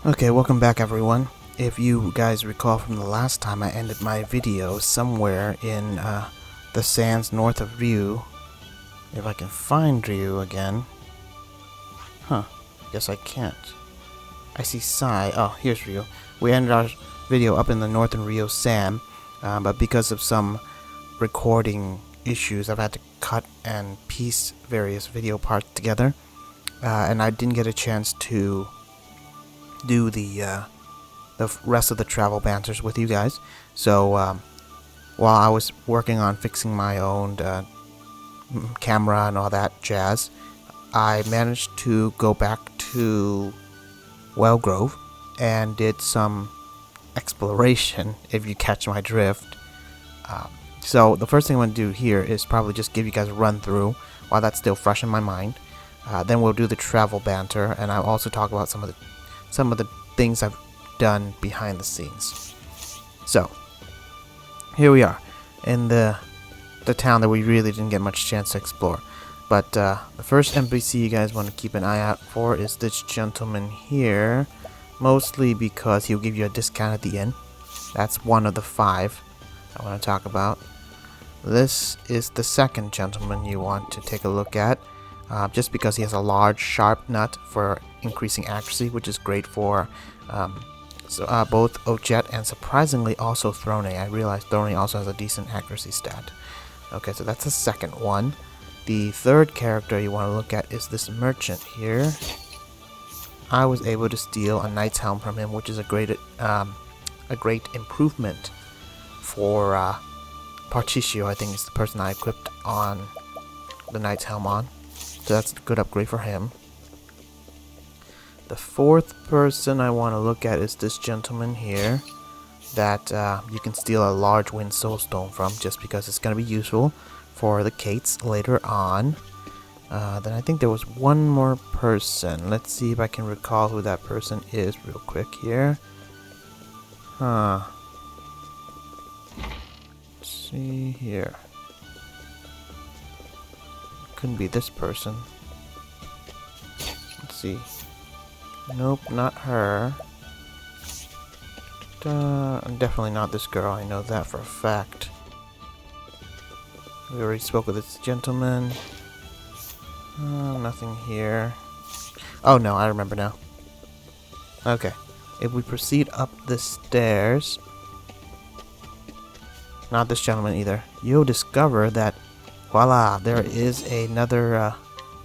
Okay, welcome back everyone. If you guys recall from the last time, I ended my video somewhere in the sands north of Ryu. If I can find Ryu again. Huh, guess I can't. I see Sai. Oh, here's Ryu. We ended our video up in the northern Ryu sand, but because of some recording issues, I've had to cut and piece various video parts together, and I didn't get a chance to do the rest of the travel banters with you guys. So while I was working on fixing my own camera and all that jazz, I managed to go back to Wellgrove and did some exploration, if you catch my drift. So the first thing I'm going to do here is probably just give you guys a run through while that's still fresh in my mind. Then we'll do the travel banter, and I'll also talk about some of the things I've done behind the scenes. So here we are in the town that we really didn't get much chance to explore. But the first NPC you guys want to keep an eye out for is this gentleman here, mostly because he'll give you a discount at the end. That's one of the 5 I want to talk about. This is the second gentleman you want to take a look at, just because he has a large sharp nut for increasing accuracy, which is great for both Ojet and surprisingly also Throne. I realized Throne also has a decent accuracy stat. Okay, so that's the second one. The third character you want to look at is this merchant here. I was able to steal a knight's helm from him, which is a great improvement for Particio. I think is the person I equipped on the knight's helm on. So that's a good upgrade for him. The fourth person I want to look at is this gentleman here that you can steal a large wind soulstone from, just because it's going to be useful for the Kates later on. Then I think there was one more person. Let's see if I can recall who that person is real quick here. Let's see here. Couldn't be this person. Let's see. Nope, not her. Definitely not this girl. I know that for a fact. We already spoke with this gentleman. Nothing here. Oh no, I remember now. Okay. If we proceed up the stairs, not this gentleman either, you'll discover that, voila, there is another,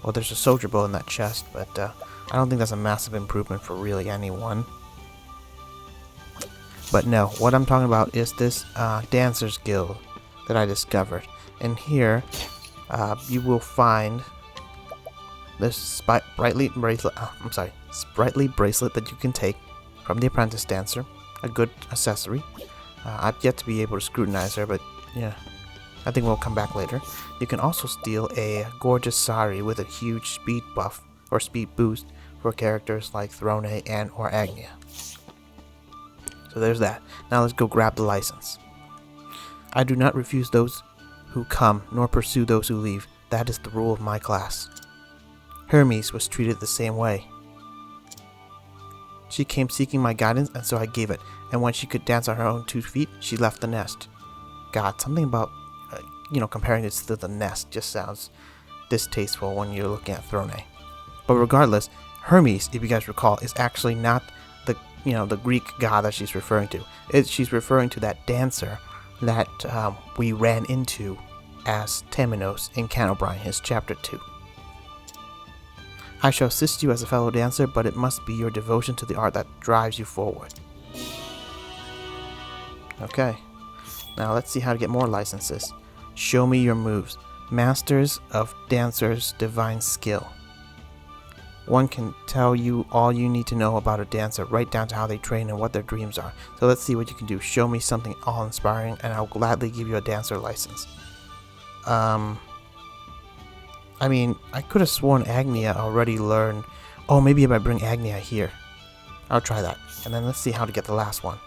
well, there's a soldier bow in that chest, but I don't think that's a massive improvement for really anyone. But no, what I'm talking about is this Dancer's Guild that I discovered. And here, you will find this sprightly bracelet that you can take from the apprentice dancer. A good accessory. I've yet to be able to scrutinize her, but yeah, I think we'll come back later. You can also steal a gorgeous sari with a huge speed buff or speed boost for characters like Throne and or Agnia. So there's that. Now let's go grab the license. I do not refuse those who come, nor pursue those who leave. That is the rule of my class. Hermes was treated the same way. She came seeking my guidance, and so I gave it. And when she could dance on her own 2 feet, she left the nest. God, something about, comparing this to the nest just sounds distasteful when you're looking at Throne. But regardless, Hermes, if you guys recall, is actually not the Greek god that she's referring to. She's referring to that dancer that we ran into as Temenos in Canobrine, his chapter 2. I shall assist you as a fellow dancer, but it must be your devotion to the art that drives you forward. Okay, now let's see how to get more licenses. Show me your moves. Masters of Dancer's Divine Skill. One can tell you all you need to know about a dancer, right down to how they train and what their dreams are. So let's see what you can do. Show me something all-inspiring, and I'll gladly give you a dancer license. I mean, I could have sworn Agnia already learned. Oh, maybe if I bring Agnia here. I'll try that. And then let's see how to get the last one.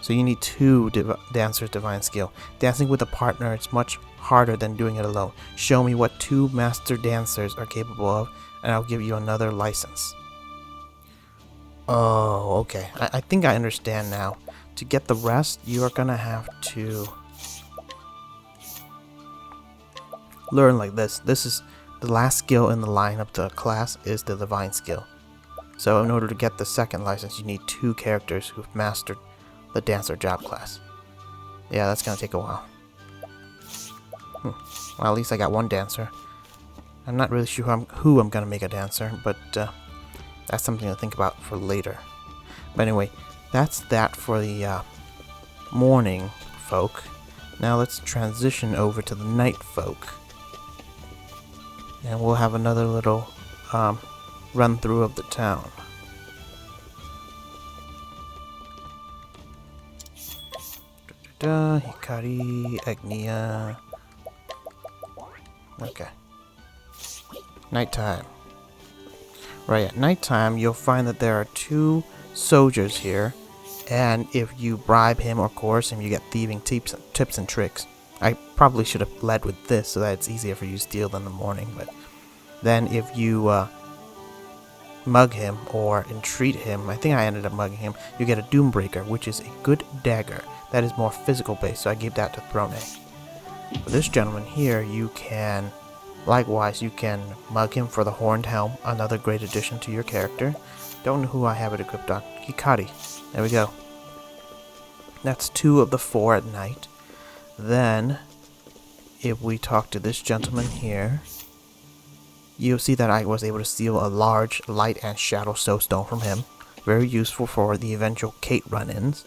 So you need 2 Dancer's Divine Skill. Dancing with a partner is much harder than doing it alone. Show me what 2 master dancers are capable of, and I'll give you another license. Oh, okay. I think I understand now. To get the rest, you are gonna have to learn like this. This is the last skill in the line up to class is the divine skill. So in order to get the second license, you need 2 characters who've mastered the dancer job class. Yeah, that's gonna take a while. Well, at least I got 1 dancer. I'm not really sure who I'm gonna make a dancer, but that's something to think about for later. But anyway, that's that for the morning folk. Now let's transition over to the night folk. And we'll have another little run through of the town. Hikari, Agnia. Okay. Nighttime. Right, at nighttime you'll find that there are 2 soldiers here, and if you bribe him or coerce him, you get thieving tips and tricks. I probably should have led with this so that it's easier for you to steal in the morning, but then if you mug him or entreat him, I think I ended up mugging him, you get a Doombreaker, which is a good dagger. That is more physical based, so I gave that to Throne. For this gentleman here, you can, likewise, you can mug him for the Horned Helm, another great addition to your character. Don't know who I have it equipped on. Hikari. There we go. That's 2 of the 4 at night. Then, if we talk to this gentleman here, you'll see that I was able to steal a large light and shadow soapstone from him. Very useful for the eventual Kate run-ins.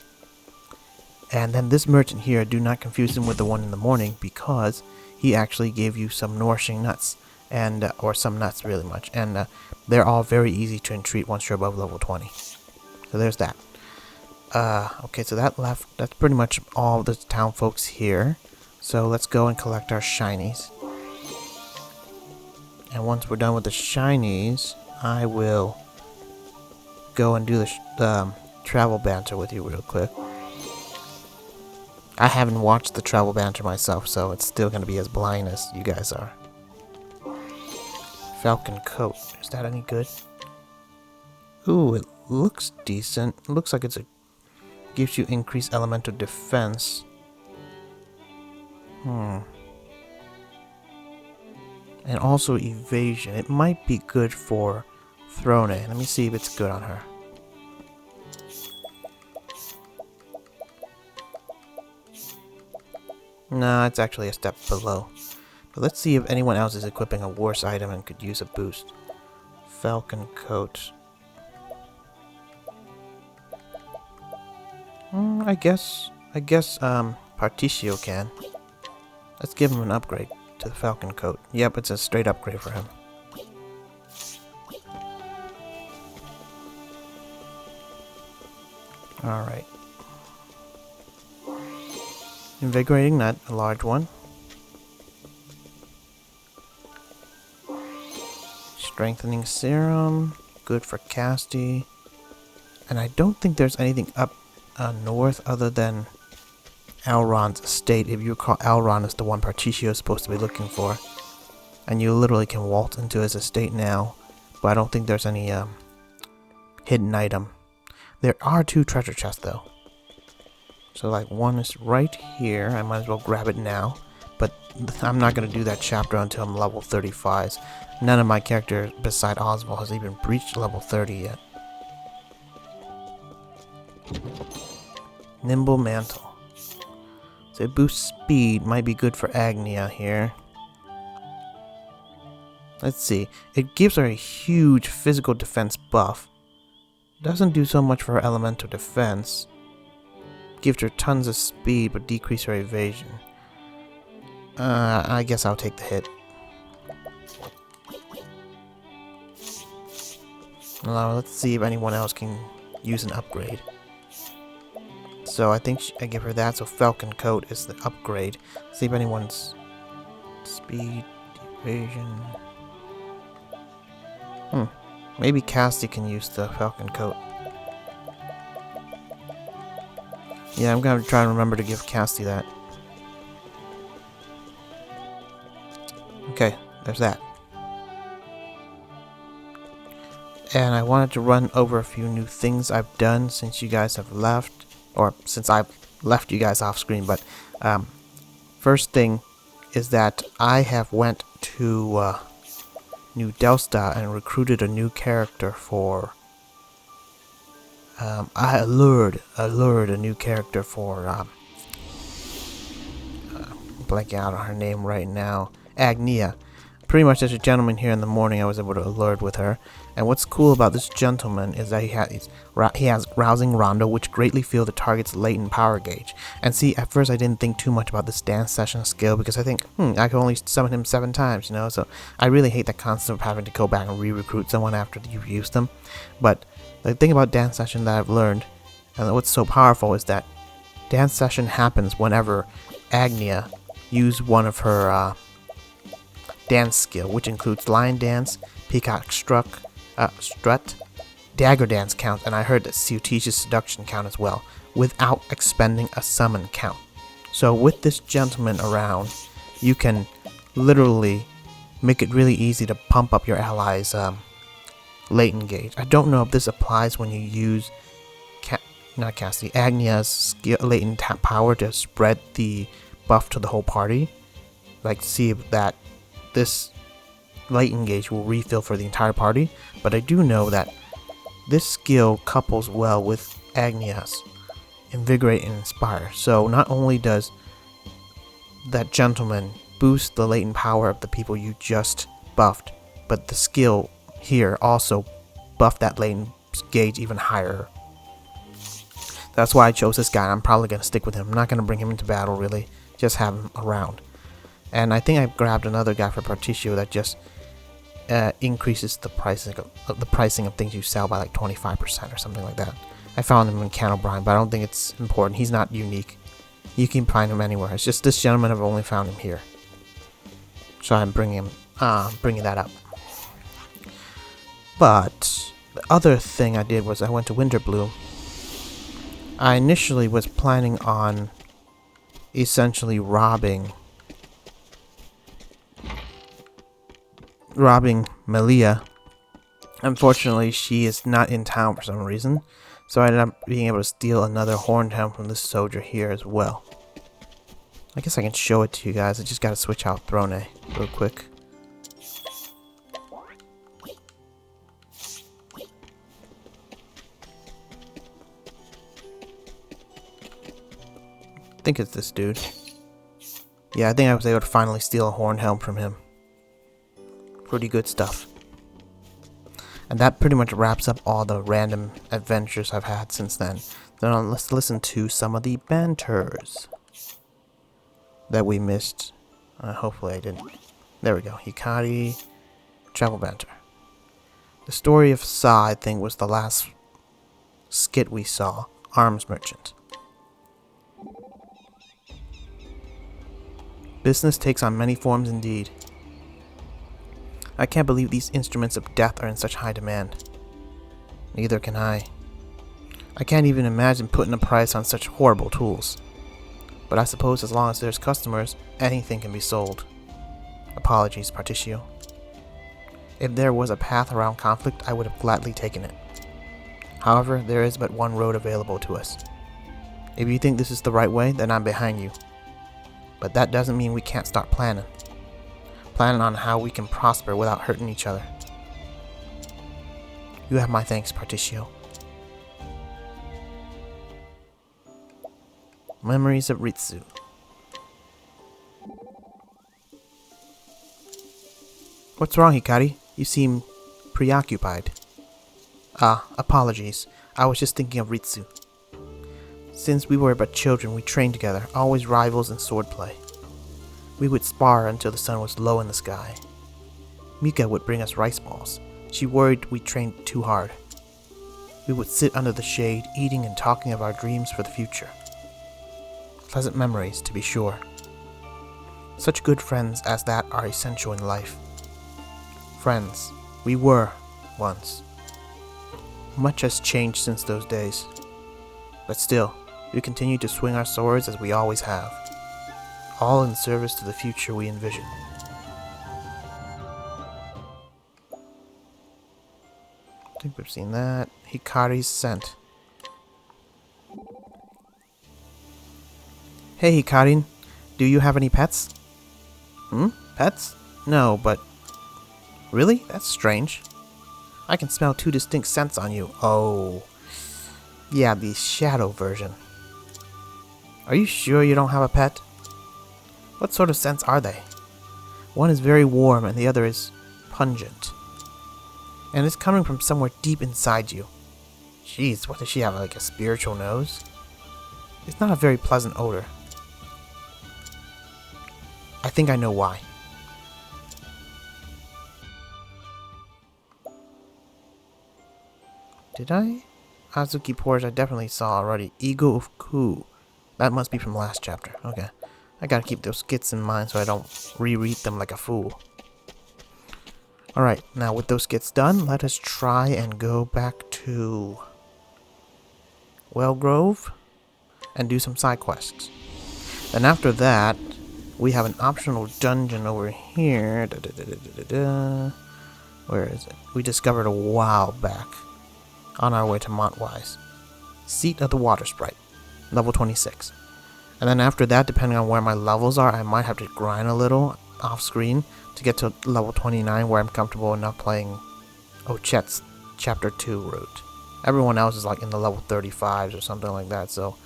And then this merchant here, do not confuse him with the one in the morning, because he actually gave you some nourishing nuts, and or some nuts really much, and they're all very easy to entreat once you're above level 20. So there's that. Okay, so that's pretty much all the town folks here. So let's go and collect our shinies. And once we're done with the shinies, I will go and do the travel banter with you real quick. I haven't watched the travel banter myself, so it's still going to be as blind as you guys are. Falcon coat. Is that any good? Ooh, it looks decent. It looks like gives you increased elemental defense. And also evasion. It might be good for Throne. Let me see if it's good on her. Nah, it's actually a step below. But let's see if anyone else is equipping a worse item and could use a boost. Falcon coat. I guess Particio can. Let's give him an upgrade to the Falcon coat. Yep, it's a straight upgrade for him. Alright. Invigorating nut, a large one. Strengthening serum, good for Casty. And I don't think there's anything up north other than Elrond's estate. If you recall, Elrond is the one Particio is supposed to be looking for. And you literally can waltz into his estate now. But I don't think there's any hidden item. There are 2 treasure chests though. So like one is right here. I might as well grab it now. But I'm not going to do that chapter until I'm level 35. None of my characters beside Oswald has even breached level 30 yet. Nimble Mantle. So it boosts speed. Might be good for Agnia here. Let's see. It gives her a huge physical defense buff. Doesn't do so much for her elemental defense. Gives her tons of speed but decrease her evasion. I guess I'll take the hit. Now let's see if anyone else can use an upgrade. So I think I give her that, so Falcon Coat is the upgrade. See if anyone's speed, evasion. Maybe Casty can use the Falcon Coat. Yeah, I'm gonna try and remember to give Casty that. Okay, there's that. and I wanted to run over a few new things I've done since you guys have left, or since I've left you guys off screen. But first thing is that I have went to New Delsta and recruited a new character for. I allured a new character for. Blanking out on her name right now. Agnia. Pretty much as a gentleman here in the morning, I was able to alert with her. And what's cool about this gentleman is that he has Rousing Rondo, which greatly fill the target's latent power gauge. And see, at first I didn't think too much about this dance session skill because I think, I can only summon him 7 times, you know? So I really hate that concept of having to go back and re-recruit someone after you've used them. But the thing about dance session that I've learned, and what's so powerful, is that dance session happens whenever Agnia use one of her dance skill, which includes Lion Dance, Peacock Strut, Dagger Dance count, and I heard that Ciuticious Seduction count as well, without expending a summon count. So with this gentleman around, you can literally make it really easy to pump up your allies' latent gauge. I don't know if this applies when you use Agnia's skill latent power to spread the buff to the whole party. Like, see if that this latent gauge will refill for the entire party, but I do know that this skill couples well with Agnia's Invigorate and Inspire. So not only does that gentleman boost the latent power of the people you just buffed, but the skill here also buffed that latent gauge even higher. That's why I chose this guy. I'm probably going to stick with him. I'm not going to bring him into battle, really. Just have him around. And I think I grabbed another guy for Particio that just increases the pricing of things you sell by like 25% or something like that. I found him in Canobrine, but I don't think it's important. He's not unique. You can find him anywhere. It's just this gentleman, I've only found him here. So I'm bringing that up. But the other thing I did was I went to Winterbloom. I initially was planning on essentially robbing Melia. Unfortunately, she is not in town for some reason, so I ended up being able to steal another horned helm from this soldier here as well. I guess I can show it to you guys. I just gotta switch out Throne real quick. I think it's this dude. Yeah, I think I was able to finally steal a horned helm from him. Pretty good stuff. And that pretty much wraps up all the random adventures I've had since then. Then let's listen to some of the banters that we missed. Hopefully I didn't. There we go. Hikari, Travel Banter. The story of Sa, I think, was the last skit we saw. Arms Merchant. Business takes on many forms indeed. I can't believe these instruments of death are in such high demand. Neither can I. I can't even imagine putting a price on such horrible tools. But I suppose as long as there's customers, anything can be sold. Apologies, Particio. If there was a path around conflict, I would have gladly taken it. However, there is but one road available to us. If you think this is the right way, then I'm behind you. But that doesn't mean we can't start planning. Planning on how we can prosper without hurting each other. You have my thanks, Particio. Memories of Ritsu. What's wrong, Hikari? You seem preoccupied. Apologies. I was just thinking of Ritsu. Since we were but children, we trained together, always rivals in swordplay. We would spar until the sun was low in the sky. Mika would bring us rice balls. She worried we trained too hard. We would sit under the shade, eating and talking of our dreams for the future. Pleasant memories, to be sure. Such good friends as that are essential in life. Friends, we were, once. Much has changed since those days. But still, we continue to swing our swords as we always have. All in service to the future we envision. I think we've seen that. Hikari's scent. Hey Hikari, do you have any pets? Hmm? Pets? No, but... Really? That's strange. I can smell two distinct scents on you. Oh. Yeah, the shadow version. Are you sure you don't have a pet? What sort of scents are they? One is very warm and the other is pungent. And it's coming from somewhere deep inside you. Jeez, what does she have, like a spiritual nose? It's not a very pleasant odor. I think I know why. Did I? Azuki Porridge I definitely saw already. Ego of Ku. That must be from last chapter. Okay. I gotta keep those skits in mind so I don't reread them like a fool. Alright, now with those skits done, let us try and go back to Wellgrove and do some side quests. Then after that, we have an optional dungeon over here. Where is it? We discovered a while back on our way to Montwise. Seat of the Water Sprite, level 26. And then after that, depending on where my levels are, I might have to grind a little off screen to get to level 29 where I'm comfortable enough playing Ochet's Chapter 2 route. Everyone else is like in the level 35s or something like that, so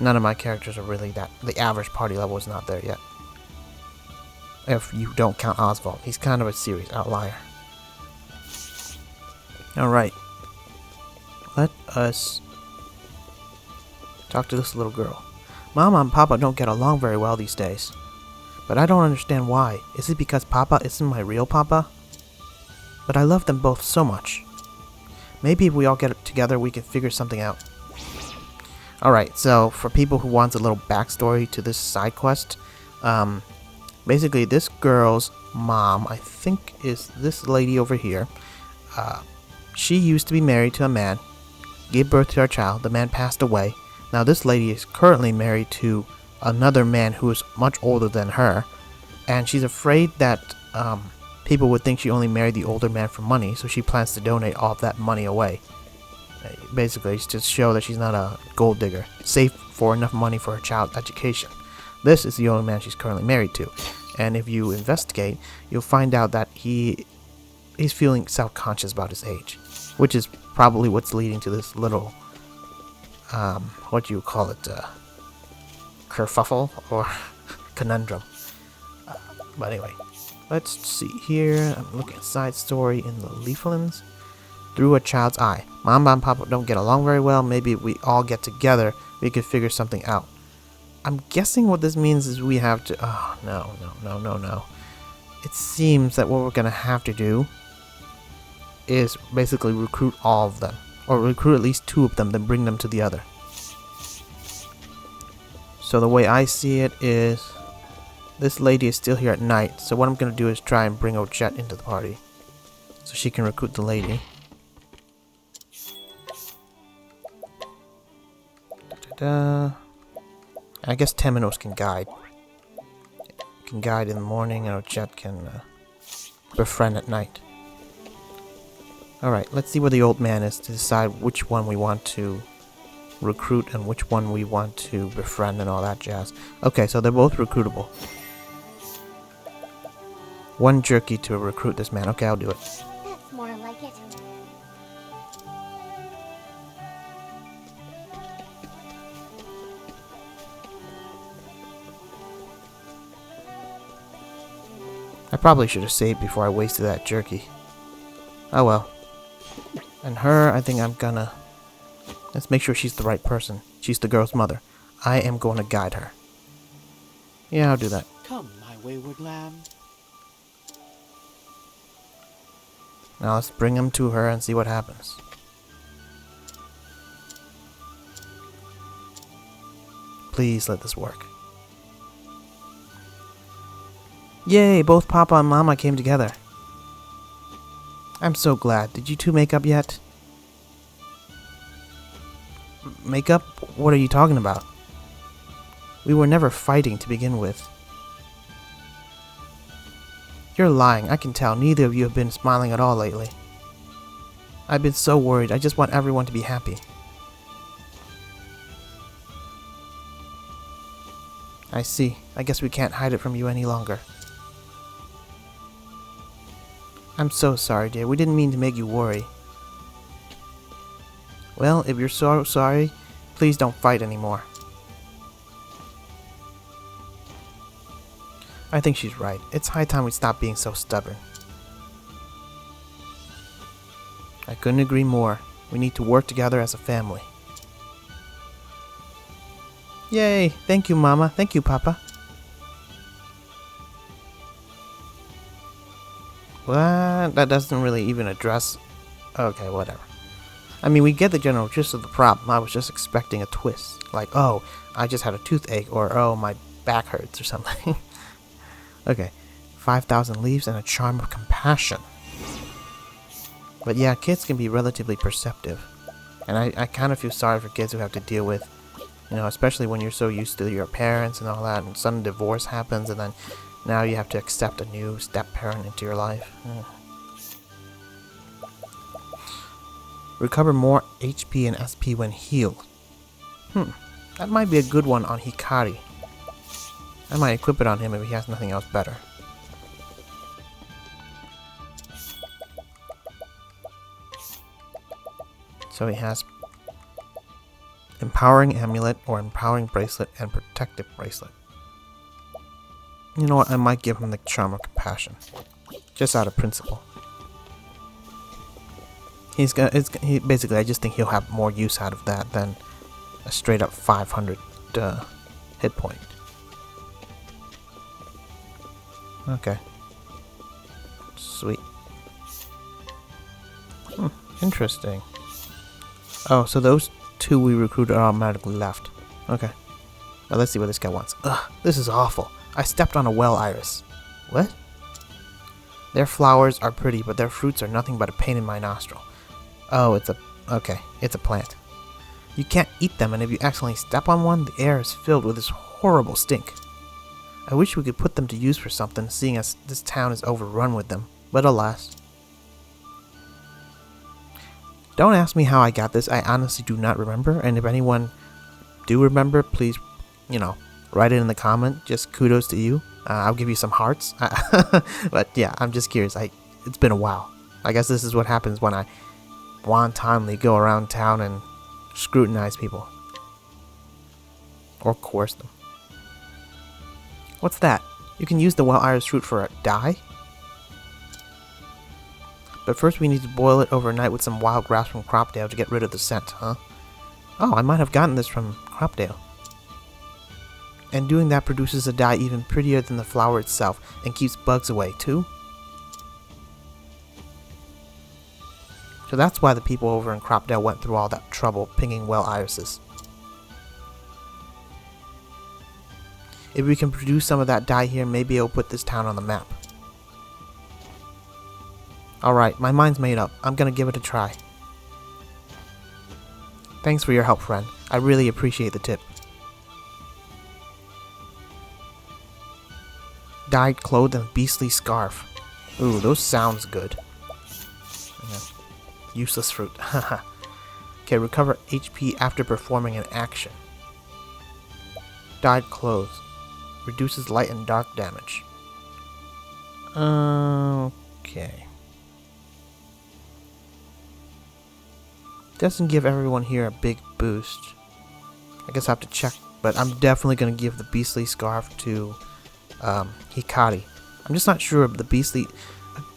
none of my characters are really that. The average party level is not there yet. If you don't count Oswald. He's kind of a serious outlier. Alright. Let us talk to this little girl. Mama and Papa don't get along very well these days. But I don't understand why. Is it because Papa isn't my real Papa? But I love them both so much. Maybe if we all get together we can figure something out. Alright, so for people who want a little backstory to this side quest, basically this girl's mom, I think is this lady over here. She used to be married to a man, gave birth to her child, the man passed away. Now this lady is currently married to another man who is much older than her, and she's afraid that people would think she only married the older man for money, so she plans to donate all of that money away. Basically, to show that she's not a gold digger, save for enough money for her child's education. This is the only man she's currently married to, and if you investigate, you'll find out that he's feeling self-conscious about his age, which is probably what's leading to this little what do you call it, kerfuffle or conundrum. But anyway, let's see here. I'm looking at side story in the Leaflands. Through a child's eye. Mama and Papa don't get along very well. Maybe if we all get together, we could figure something out. I'm guessing what this means is we have to... Oh, no. It seems that what we're going to have to do is basically recruit all of them. Or recruit at least 2 of them, then bring them to the other. So the way I see it is... This lady is still here at night. So what I'm going to do is try and bring Ochet into the party. So she can recruit the lady. I guess Temenos can guide. Can guide in the morning and Ochet can befriend at night. Alright, let's see where the old man is to decide which one we want to recruit and which one we want to befriend and all that jazz. Okay, so they're both recruitable. 1 jerky to recruit this man. Okay, I'll do it. That's more like it. I probably should have saved before I wasted that jerky. Oh well. And her, I think I'm gonna... Let's make sure she's the right person. She's the girl's mother. I am going to guide her. Yeah, I'll do that. Come, my wayward lamb. Now let's bring him to her and see what happens. Please let this work. Yay, both Papa and Mama came together. I'm so glad. Did you 2 make up yet? Make up? What are you talking about? We were never fighting to begin with. You're lying. I can tell neither of you have been smiling at all lately. I've been so worried. I just want everyone to be happy. I see. I guess we can't hide it from you any longer. I'm so sorry, dear. We didn't mean to make you worry. Well, if you're so sorry, please don't fight anymore. I think she's right. It's high time we stop being so stubborn. I couldn't agree more. We need to work together as a family. Yay! Thank you, Mama. Thank you, Papa. What? That doesn't really even address... Okay, whatever. I mean, we get the general gist of the problem. I was just expecting a twist. Like, oh, I just had a toothache, or oh, my back hurts, or something. Okay. 5,000 leaves and a charm of compassion. But yeah, kids can be relatively perceptive. And I kind of feel sorry for kids who have to deal with, you know, especially when you're so used to your parents and all that, and sudden divorce happens, and then now you have to accept a new step-parent into your life. Recover more HP and SP when healed. That might be a good one on Hikari. I might equip it on him if he has nothing else better. So he has Empowering Amulet or Empowering Bracelet and Protective Bracelet. You know what, I might give him the Charm of Compassion. Just out of principle. Basically, I just think he'll have more use out of that than a straight up 500 hit point. Okay. Sweet. Interesting. Oh, so those two we recruited automatically left. Okay. Now let's see what this guy wants. Ugh, this is awful. I stepped on a well iris. What? Their flowers are pretty, but their fruits are nothing but a pain in my nostril. Oh, it's a plant. You can't eat them, and if you accidentally step on one, the air is filled with this horrible stink. I wish we could put them to use for something, seeing as this town is overrun with them, but alas. Don't ask me how I got this, I honestly do not remember, and if anyone do remember, please, you know, write it in the comment, just kudos to you. I'll give you some hearts. But yeah, I'm just curious, it's been a while. I guess this is what happens when I wantonly go around town and scrutinize people. Or coerce them. What's that? You can use the well iris root for a dye? But first we need to boil it overnight with some wild grass from Cropdale to get rid of the scent, huh? Oh, I might have gotten this from Cropdale. And doing that produces a dye even prettier than the flower itself and keeps bugs away too? So that's why the people over in Cropdale went through all that trouble pinging well irises. If we can produce some of that dye here, maybe it'll put this town on the map. Alright, my mind's made up. I'm gonna give it a try. Thanks for your help, friend. I really appreciate the tip. Dyed clothes and beastly scarf. Ooh, those sounds good. Yeah. Useless fruit. Haha. Okay, recover HP after performing an action. Dyed clothes. Reduces light and dark damage. Okay. Doesn't give everyone here a big boost. I guess I have to check, but I'm definitely going to give the beastly scarf to Hikari. I'm just not sure of the beastly...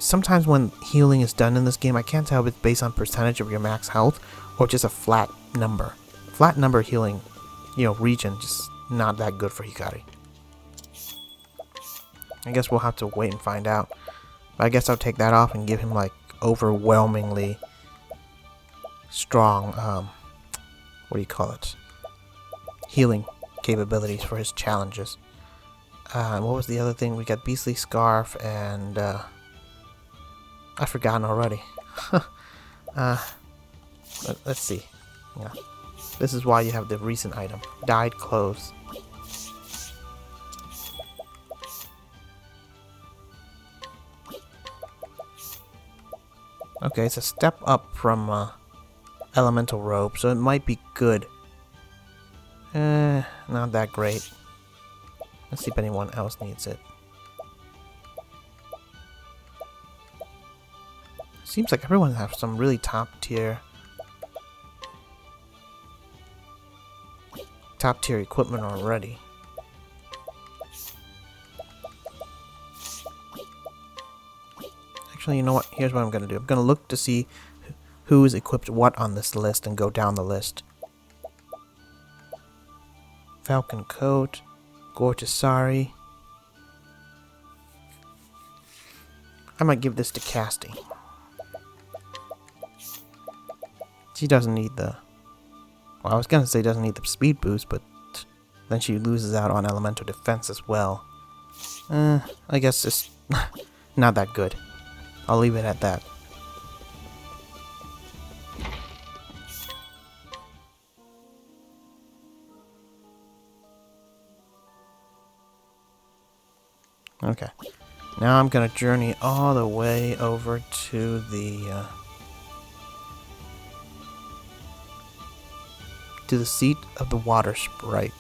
Sometimes when healing is done in this game, I can't tell if it's based on percentage of your max health or just a flat number. Flat number healing, you know, region, just not that good for Hikari. I guess we'll have to wait and find out. But I guess I'll take that off and give him like overwhelmingly strong, what do you call it? Healing capabilities for his challenges. What was the other thing? We got Beastly Scarf and I've forgotten already. Let's see. Yeah. This is why you have the recent item. Dyed clothes. Okay, it's a step up from elemental robe, so it might be good. Not that great. Let's see if anyone else needs it. Seems like everyone has some really top tier equipment already. Actually, you know what? Here's what I'm gonna do. I'm gonna look to see who is equipped what on this list and go down the list. Falcon coat, gorgeous sari. I might give this to Casty. She doesn't need the... Well, I was gonna say doesn't need the speed boost, but then she loses out on elemental defense as well. I guess it's not that good. I'll leave it at that. Okay. Now I'm gonna journey all the way over to the seat of the Water Sprite.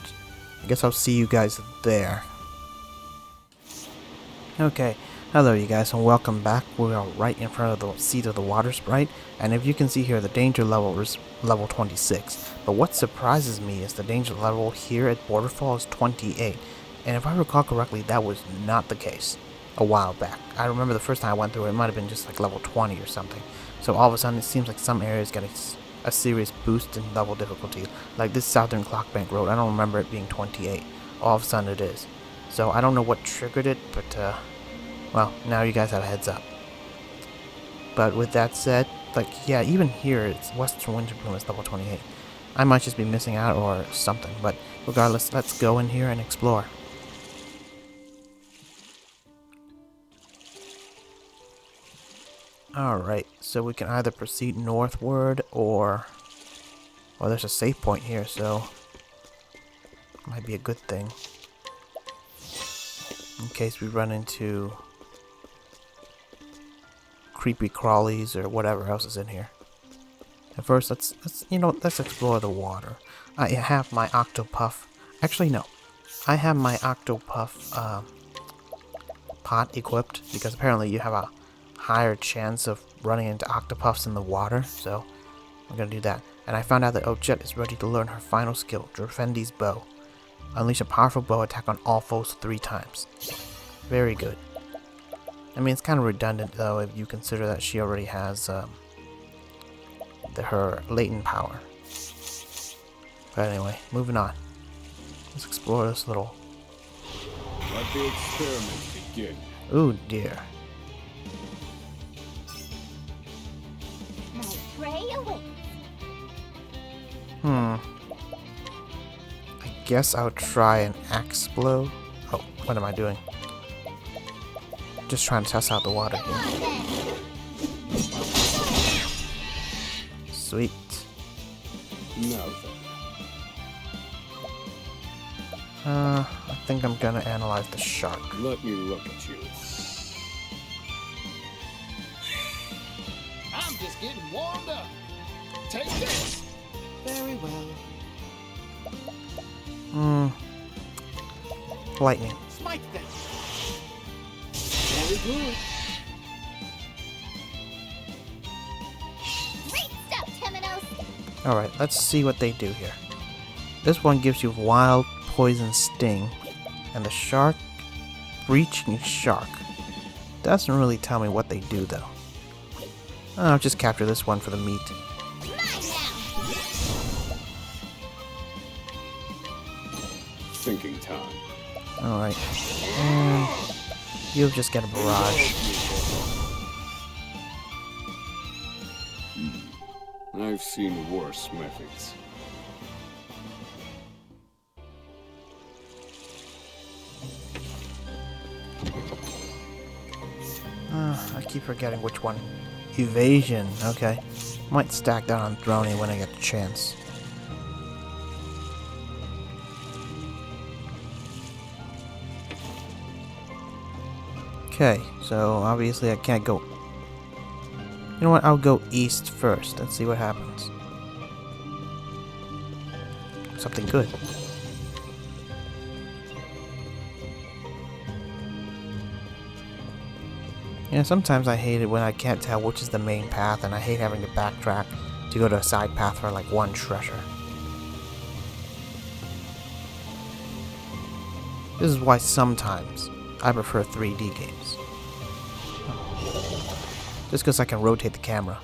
I guess I'll see you guys there. Okay, hello you guys and welcome back. We are right in front of the seat of the Water Sprite, and if you can see here, the danger level is level 26. But what surprises me is the danger level here at Borderfall is 28. And if I recall correctly, that was not the case a while back. I remember the first time I went through it, it might have been just like level 20 or something. So all of a sudden it seems like some areas get a serious boost in level difficulty. Like this Southern Clockbank Road, I don't remember it being 28. All of a sudden it is. So I don't know what triggered it, but well, now you guys have a heads up. But with that said, like, yeah, even here, it's Western Winterbloom is level 28. I might just be missing out or something, but regardless, let's go in here and explore. Alright, so we can either proceed northward or... Well, there's a save point here, so... Might be a good thing. In case we run into... creepy crawlies or whatever else is in here. And first, let's explore the water. I have my Octopath... Actually, no. I have my Octopath pot equipped, because apparently you have a higher chance of running into octopuffs in the water, so I'm gonna do that. And I found out that Ochette is ready to learn her final skill, Drafendi's Bow. Unleash a powerful bow attack on all foes 3 times. Very good. I mean, it's kind of redundant though if you consider that she already has her latent power. But anyway, moving on. Let's explore this little... Let the experiment begin. Ooh dear. I guess I'll try an axe blow. Oh, what am I doing? Just trying to test out the water here. Sweet. Now I think I'm gonna analyze the shark. let me look at you. I'm just getting warmed up. Take this. Very well. Lightning. Smite them. Very good. Great stuff, Temenos. Alright, let's see what they do here. This one gives you wild poison sting, and the shark, breaching shark. Doesn't really tell me what they do though. I'll just capture this one for the meat. Thinking time. Alright. And you'll just get a barrage. I've seen worse methods. I keep forgetting which one. Evasion. Okay. Might stack that on Droney when I get the chance. Okay, so obviously I can't go You know what? I'll go east first and see what happens. Something good. Yeah, sometimes I hate it when I can't tell which is the main path, and I hate having to backtrack to go to a side path for like one treasure. This is why sometimes I prefer 3D games. Just because I can rotate the camera.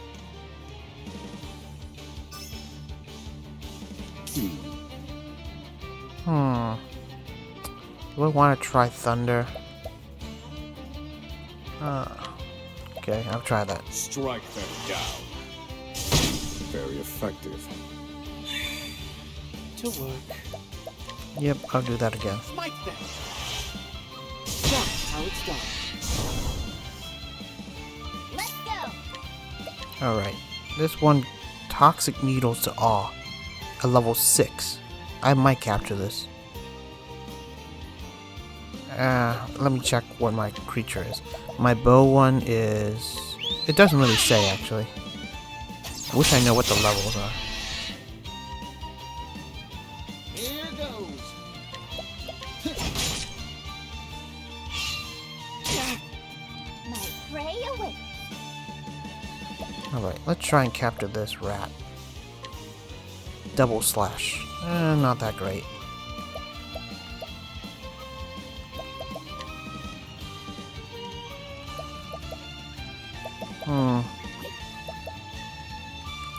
Do I want to try thunder? Okay, I'll try that. Strike them down. Very effective. To work. Yep, I'll do that again. Smite them. That's how it's done. Let's go. Alright, this one, Toxic Needles to Awe, a level 6. I might capture this. Let me check what my creature is. My bow one is... It doesn't really say, actually. I wish I know what the levels are. Here goes. My prey awaits. Alright, let's try and capture this rat. Double slash. Not that great.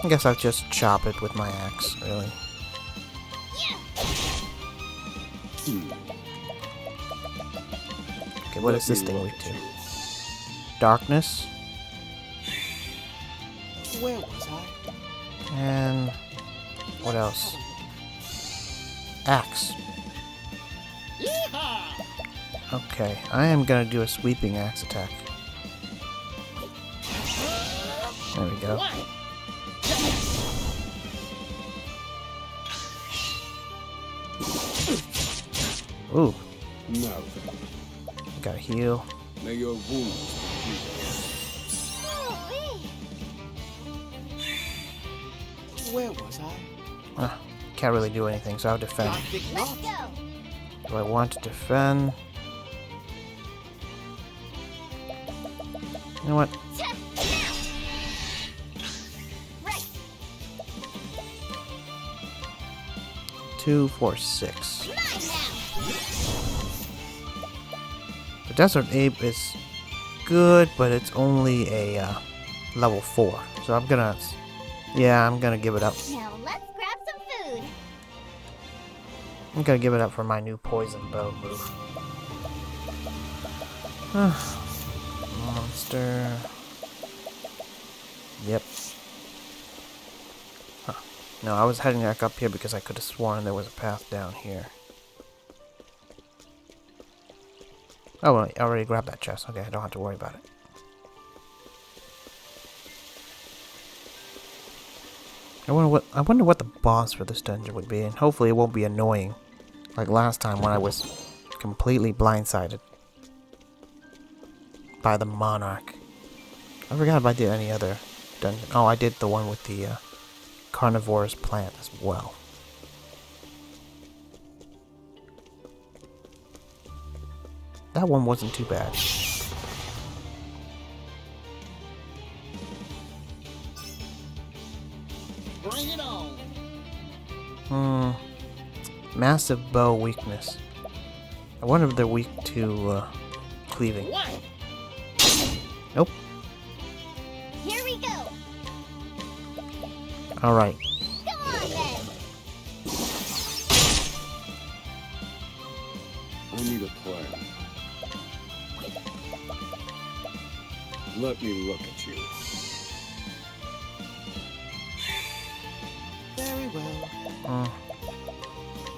I guess I'll just chop it with my axe, really. Okay, what is this thing weak to? Darkness. Where was I? And what else? Axe. Yeehaw! Okay, I am gonna do a sweeping axe attack. There we go. Ooh, Now gotta heal. may your wounds be Where was I? Can't really do anything, so I'll defend. I think Let's not. go. Do I want to defend? You know what? Right. 2, 4, 6. Mine now. The Desert Ape is good, but it's only a level 4. So I'm gonna give it up. Now let's grab some food. I'm gonna give it up for my new poison bow move. Monster. Yep. Huh. No, I was heading back up here because I could have sworn there was a path down here. Oh, well, I already grabbed that chest. Okay, I don't have to worry about it. I wonder what the boss for this dungeon would be, and hopefully it won't be annoying, like last time when I was completely blindsided by the Monarch. I forgot if I did any other dungeon. Oh, I did the one with the carnivorous plant as well. That one wasn't too bad. Bring it on. Massive bow weakness. I wonder if they're weak to cleaving. What? Nope. Here we go. Alright. Come on then. I need a plan. Let me look at you. Very well.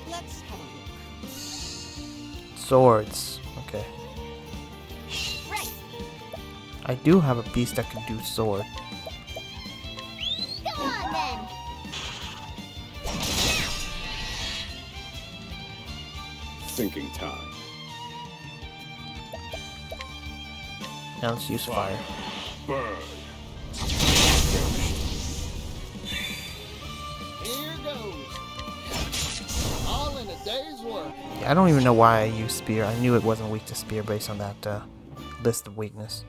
Let's have a look. Swords. Okay. Right. I do have a beast that can do sword. Come on then. Thinking time. Now let's use fire. Burn. day's work. Yeah, I don't even know why I used spear. I knew it wasn't weak to spear based on that list of weakness.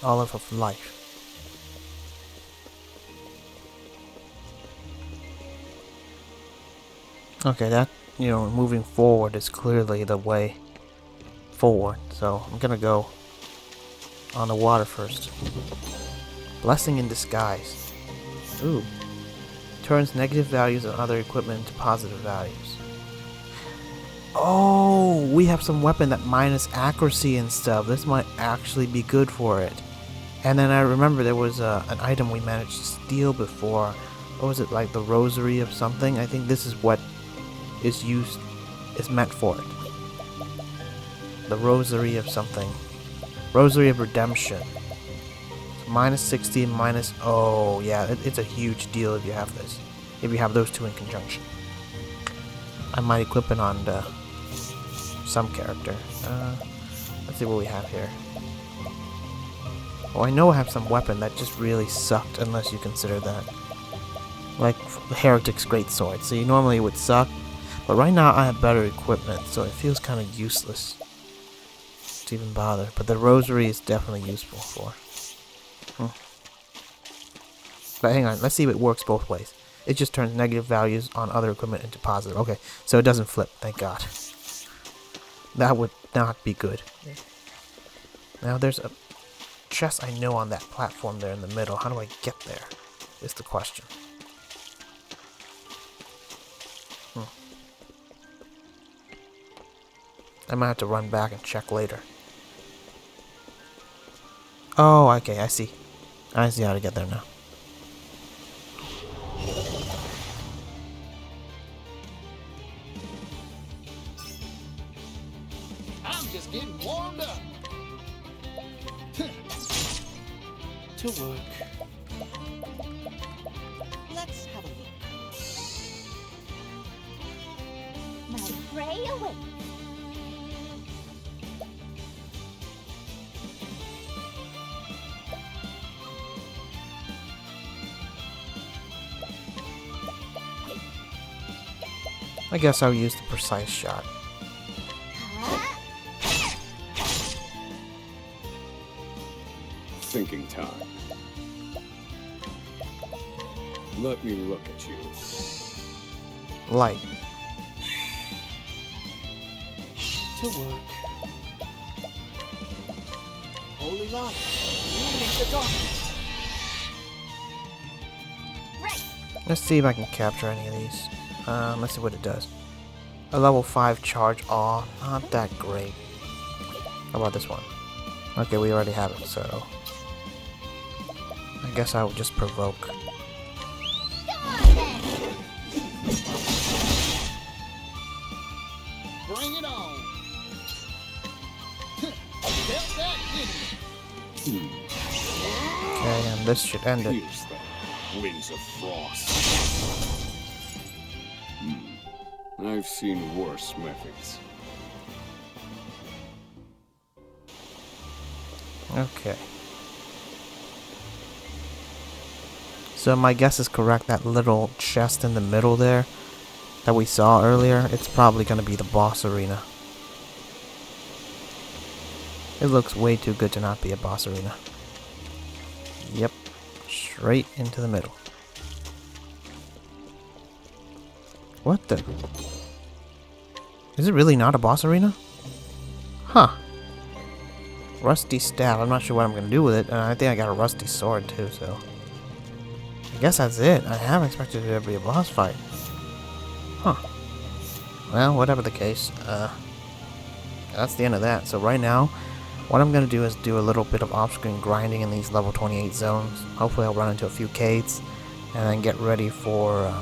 Olive of life. Okay, that, you know, moving forward is clearly the way forward. So I'm gonna go on the water first. Blessing in disguise. Ooh. Turns negative values on other equipment into positive values. Oh, we have some weapon that minus accuracy and stuff. This might actually be good for it. And then I remember there was an item we managed to steal before. What was it, like the rosary of something? I think this is what is meant for it. The rosary of something. Rosary of redemption. So minus 60, minus... Oh, yeah, it's a huge deal if you have this. If you have those two in conjunction. I might equip it on some character. Let's see what we have here. Oh, I know I have some weapon that just really sucked, unless you consider that. Like the Heretic's Greatsword. So you normally would suck, but right now I have better equipment, so it feels kind of useless to even bother. But the rosary is definitely useful for. But hang on, let's see if it works both ways. It just turns negative values on other equipment into positive. Okay, so it doesn't flip, thank God. That would not be good. Now there's a chest I know on that platform there in the middle. How do I get there? Is the question. I might have to run back and check later. Oh, okay, I see. I see how to get there now. I'm just getting warmed up. To work. Let's have a look. My prey awaits. I guess I'll use the precise shot. Thinking time. Let me look at you. Light. To work. Holy light. Illuminate the darkness. Right. Let's see if I can capture any of these. Let's see what it does. A level 5 charge. Aw, not that great. How about this one? Okay, we already have it, so... I guess I will just provoke. Go on then. Bring it on. Felt that, didn't you? Okay, and this should end it. Here's the wings of frost. I've seen worse methods. Okay. So my guess is correct, that little chest in the middle there that we saw earlier, it's probably going to be the boss arena. It looks way too good to not be a boss arena. Yep, straight into the middle. What the? Is it really not a boss arena? Huh. Rusty staff. I'm not sure what I'm going to do with it. And I think I got a rusty sword too, so... I guess that's it. I haven't expected it to be a boss fight. Huh. Well, whatever the case. That's the end of that. So right now, what I'm going to do is do a little bit of off-screen grinding in these level 28 zones. Hopefully I'll run into a few caves. And then get ready for...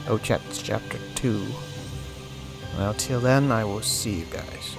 Octopath Chapter 2. Well, till then, I will see you guys.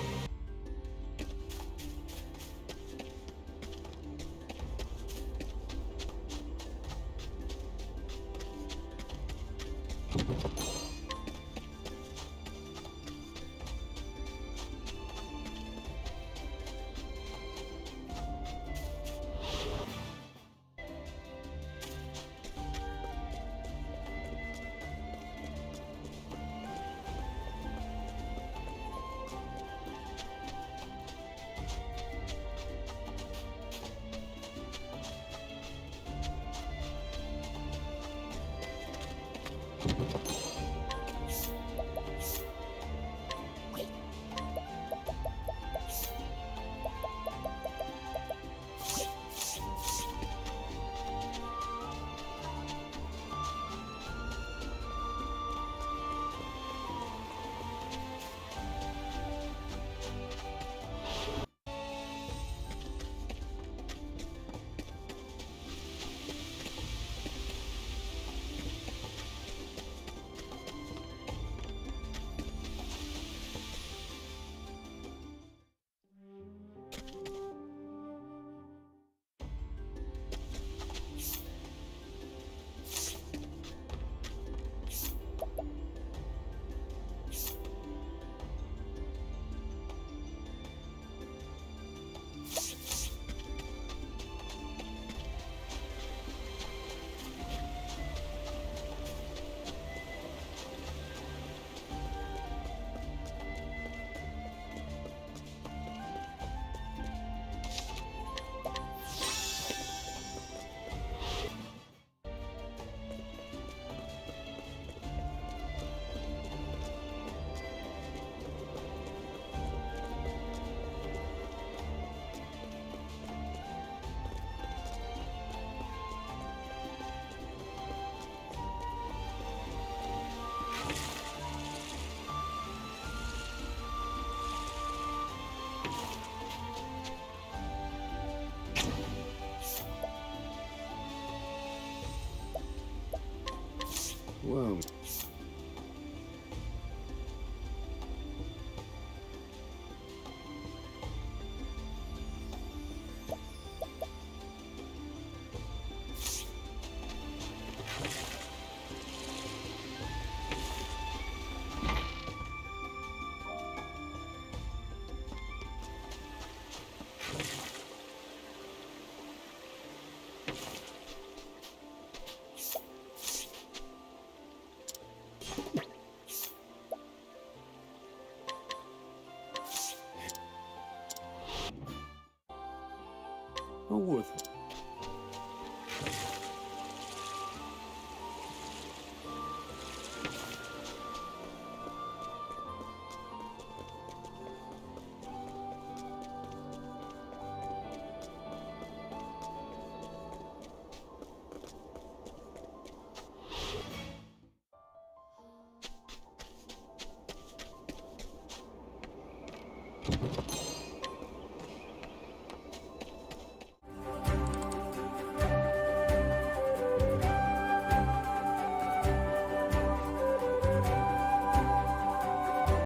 How worthwhile.